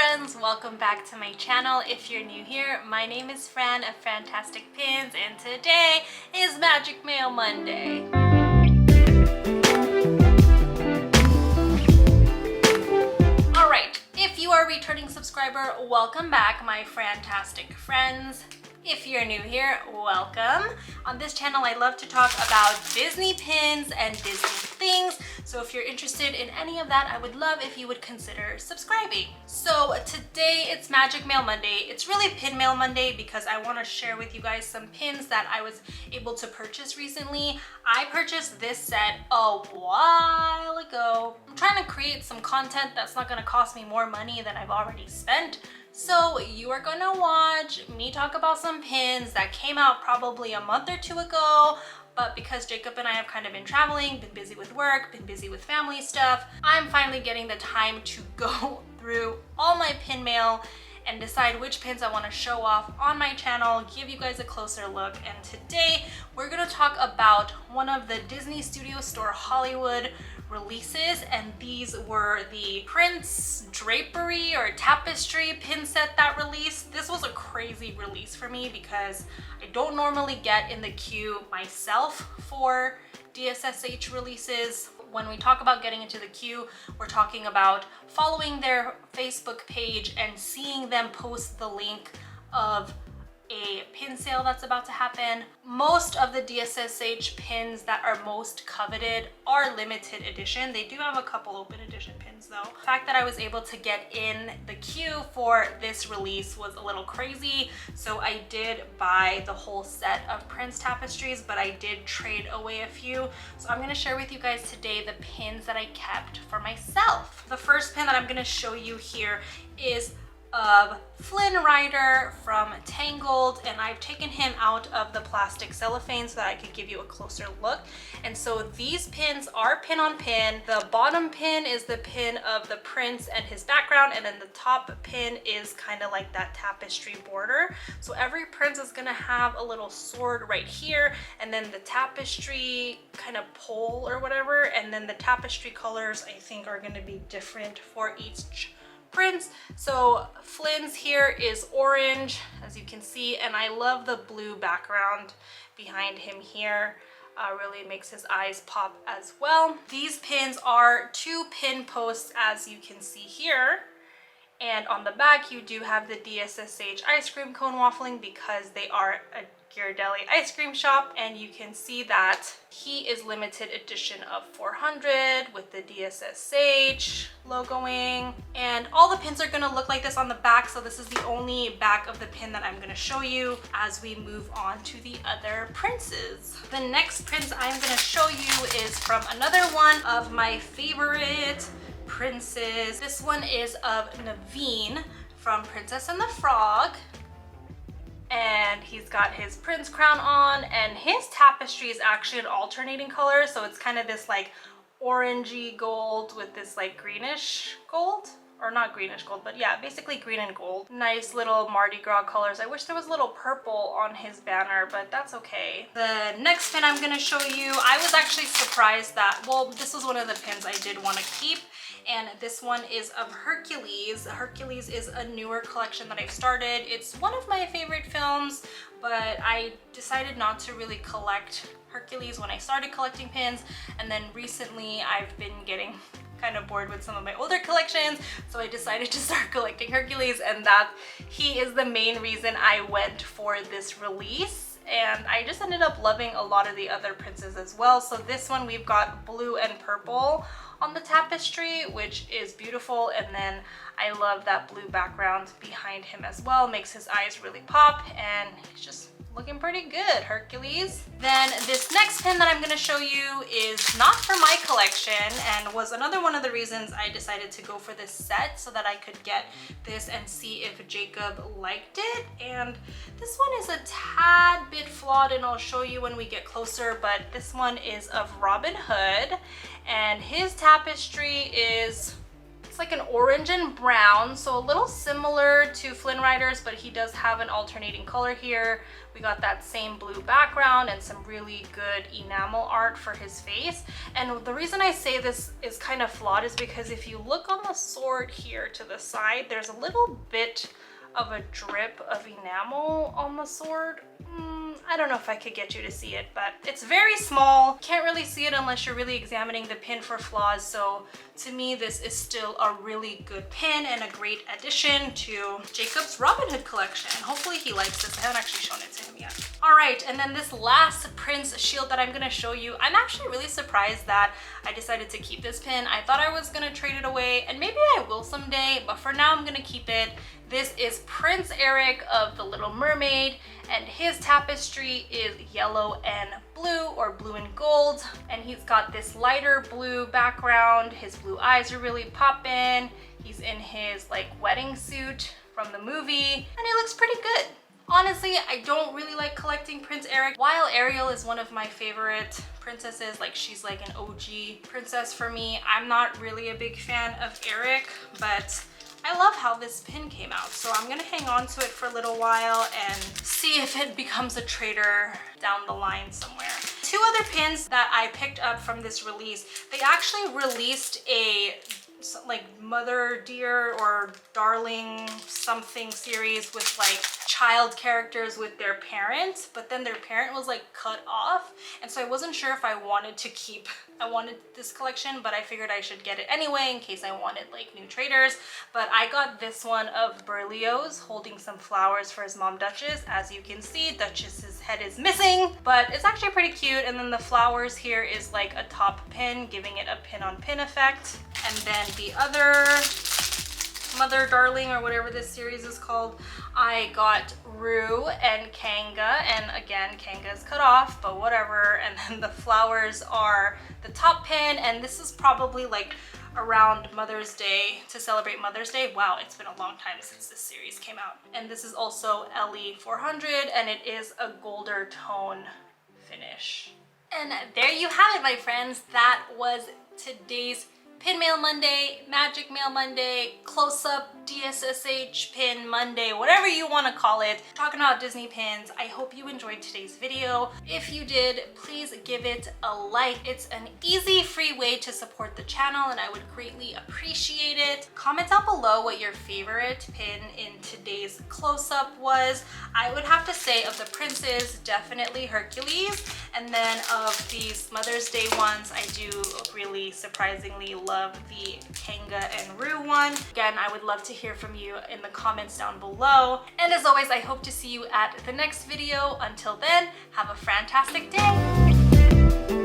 friends, welcome back to my channel. If you're new here, my name is Fran of Fantastic Pins, and today is Magic Mail Monday. Alright, if you are a returning subscriber, welcome back my fantastic friends. If you're new here, welcome. On this channel, I love to talk about Disney pins and Disney things. So if you're interested in any of that, I would love if you would consider subscribing. So today it's Magic Mail Monday. It's really Pin Mail Monday because I want to share with you guys some pins that I was able to purchase recently. I purchased this set a while ago. I'm trying to create some content that's not going to cost me more money than I've already spent. So you are gonna watch me talk about some pins that came out probably a month or two ago, but because Jacob and I have kind of been traveling, been busy with work, been busy with family stuff, I'm finally getting the time to go through all my pin mail and decide which pins I want to show off on my channel, give you guys a closer look. And today we're gonna talk about one of the Disney Studio Store Hollywood releases, and these were the Prince drapery or tapestry pin set that released. This was a crazy release for me because I don't normally get in the queue myself for DSSH releases. When we talk about getting into the queue, we're talking about following their Facebook page and seeing them post the link of a pin sale that's about to happen. Most of the DSSH pins that are most coveted are limited edition. They do have a couple open edition pins though. The fact that I was able to get in the queue for this release was a little crazy. So I did buy the whole set of Prince tapestries, but I did trade away a few. So I'm gonna share with you guys today the pins that I kept for myself. The first pin that I'm gonna show you here is of Flynn Rider from Tangled, and I've taken him out of the plastic cellophane so that I could give you a closer look. And so these pins are pin on pin. The bottom pin is the pin of the prince and his background, and then the top pin is kind of like that tapestry border. So every prince is gonna have a little sword right here, and then the tapestry kind of pole or whatever, and then the tapestry colors I think are gonna be different for each prince. So Flynn's here is orange, as you can see, and I love the blue background behind him here. Really makes his eyes pop as well. These pins are 2 pin posts, as you can see here. And on the back, you do have the DSSH ice cream cone waffling because they are a Ghirardelli ice cream shop, and you can see that he is limited edition of 400 with the DSSH logoing, and all the pins are going to look like this on the back. So this is the only back of the pin that I'm going to show you as we move on to the other princes. The next prince I'm going to show you is from another one of my favorite princes. This one is of Naveen from Princess and the Frog, and he's got his prince crown on, and his tapestry is actually an alternating color, so it's kind of this like orangey gold with this like greenish gold, or not greenish gold, but yeah, basically green and gold. Nice little Mardi Gras colors. I wish there was a little purple on his banner, but that's okay. The next pin I'm gonna show you, I was actually surprised that, well, this was one of the pins I did want to keep, and this one is of Hercules. Hercules is a newer collection that I've started. It's one of my favorite films, but I decided not to really collect Hercules when I started collecting pins, and then recently I've been getting kind of bored with some of my older collections, so I decided to start collecting Hercules, and that he is the main reason I went for this release. And I just ended up loving a lot of the other princes as well. So this one we've got blue and purple on the tapestry, which is beautiful, and then I love that blue background behind him as well. Makes his eyes really pop, and he's just looking pretty good, Hercules. Then this next pin that I'm going to show you is not for my collection, and was another one of the reasons I decided to go for this set, so that I could get this and see if Jacob liked it. And this one is a tad bit flawed, and I'll show you when we get closer, but this one is of Robin Hood, and his tapestry is like an orange and brown, so a little similar to Flynn Rider's, but he does have an alternating color here. We got that same blue background and some really good enamel art for his face. And the reason I say this is kind of flawed is because if you look on the sword here to the side, there's a little bit of a drip of enamel on the sword. I don't know if I could get you to see it, but it's very small. Can't really see it unless you're really examining the pin for flaws. So to me, this is still a really good pin and a great addition to Jacob's Robin Hood collection. Hopefully he likes this. I haven't actually shown it to him yet. All right, and then this last Prince shield that I'm gonna show you, I'm actually really surprised that I decided to keep this pin. I thought I was gonna trade it away, and maybe I will someday, but for now I'm gonna keep it. This is Prince Eric of The Little Mermaid, and his tapestry is yellow and blue, or blue and gold, and he's got this lighter blue background. His blue eyes are really poppin'. He's in his like wedding suit from the movie, and he looks pretty good. Honestly, I don't really like collecting Prince Eric. While Ariel is one of my favorite princesses, like she's like an OG princess for me, I'm not really a big fan of Eric, but I love how this pin came out, so I'm gonna hang on to it for a little while and see if it becomes a trader down the line somewhere. Two other pins that I picked up from this release, they actually released a like Mother Dear or Darling something series with like child characters with their parents, but then their parent was like cut off, and so I wasn't sure if I wanted to keep, I wanted this collection, but I figured I should get it anyway in case I wanted like new traders. But I got this one of Berlioz holding some flowers for his mom Duchess. As you can see, Duchess's head is missing, but it's actually pretty cute. And then the flowers here is like a top pin, giving it a pin on pin effect. And then the other Mother Darling or whatever this series is called, I got Rue and Kanga, and again Kanga is cut off, but whatever. And then the flowers are the top pin, and this is probably like around Mother's Day, to celebrate Mother's Day. Wow, it's been a long time since this series came out. And this is also LE 400, and it is a golder tone finish. And there you have it, my friends. That was today's Pin Mail Monday, Magic Mail Monday, Close-Up DSSH Pin Monday, whatever you want to call it. Talking about Disney pins. I hope you enjoyed today's video. If you did, please give it a like. It's an easy, free way to support the channel, and I would greatly appreciate it. Comment down below what your favorite pin in today's close-up was. I would have to say of the princes, definitely Hercules, and then of these Mother's Day ones, I do really surprisingly love the Kanga and Rue one. Again, I would love to hear from you in the comments down below. And as always, I hope to see you at the next video. Until then, have a fantastic day.